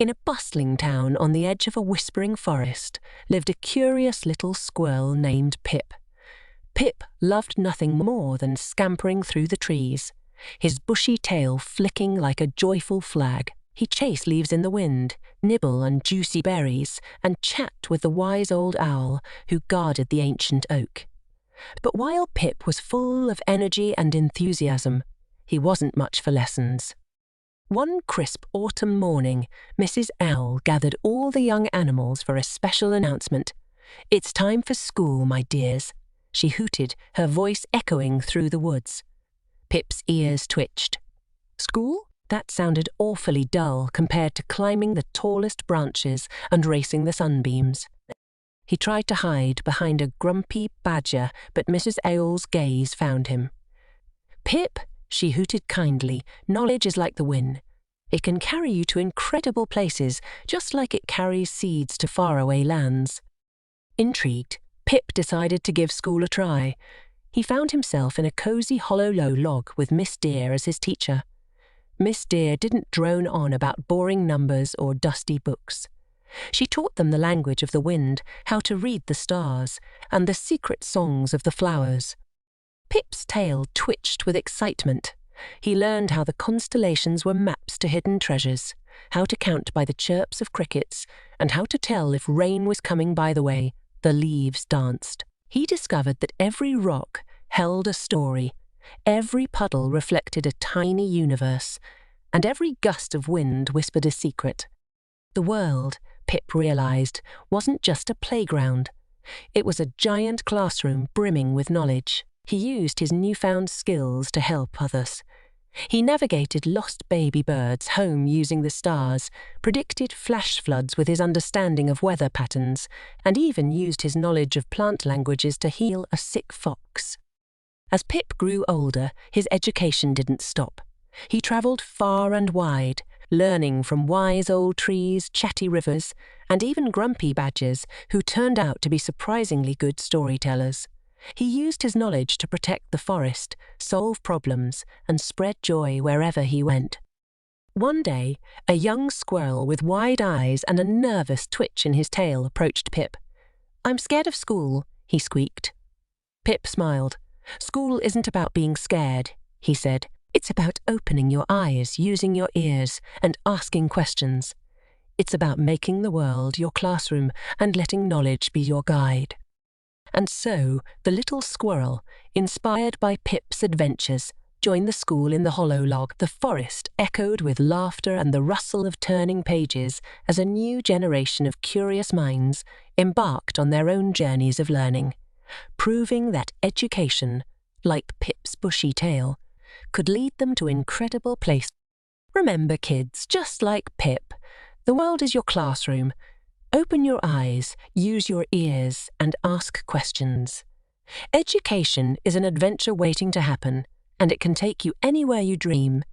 In a bustling town on the edge of a whispering forest lived a curious little squirrel named Pip. Pip loved nothing more than scampering through the trees, his bushy tail flicking like a joyful flag. He chased leaves in the wind, nibble on juicy berries, and chat with the wise old owl who guarded the ancient oak. But while Pip was full of energy and enthusiasm, he wasn't much for lessons. One crisp autumn morning, Mrs. Owl gathered all the young animals for a special announcement. "It's time for school, my dears," she hooted, her voice echoing through the woods. Pip's ears twitched. School? That sounded awfully dull compared to climbing the tallest branches and racing the sunbeams. He tried to hide behind a grumpy badger, but Mrs. Owl's gaze found him. "Pip," she hooted kindly, "knowledge is like the wind. It can carry you to incredible places, just like it carries seeds to faraway lands." Intrigued, Pip decided to give school a try. He found himself in a cozy hollow log with Miss Deer as his teacher. Miss Deer didn't drone on about boring numbers or dusty books. She taught them the language of the wind, how to read the stars, and the secret songs of the flowers. Pip's tail twitched with excitement. He learned how the constellations were maps to hidden treasures, how to count by the chirps of crickets, and how to tell if rain was coming by the way the leaves danced. He discovered that every rock held a story, every puddle reflected a tiny universe, and every gust of wind whispered a secret. The world, Pip realized, wasn't just a playground. It was a giant classroom brimming with knowledge. He used his newfound skills to help others. He navigated lost baby birds home using the stars, predicted flash floods with his understanding of weather patterns, and even used his knowledge of plant languages to heal a sick fox. As Pip grew older, his education didn't stop. He travelled far and wide, learning from wise old trees, chatty rivers, and even grumpy badgers who turned out to be surprisingly good storytellers. He used his knowledge to protect the forest, solve problems, and spread joy wherever he went. One day, a young squirrel with wide eyes and a nervous twitch in his tail approached Pip. "I'm scared of school," he squeaked. Pip smiled. "School isn't about being scared," he said. "It's about opening your eyes, using your ears, and asking questions. It's about making the world your classroom and letting knowledge be your guide." And so, the little squirrel, inspired by Pip's adventures, joined the school in the hollow log. The forest echoed with laughter and the rustle of turning pages as a new generation of curious minds embarked on their own journeys of learning, proving that education, like Pip's bushy tail, could lead them to incredible places. Remember, kids, just like Pip, the world is your classroom. Open your eyes, use your ears, and ask questions. Education is an adventure waiting to happen, and it can take you anywhere you dream.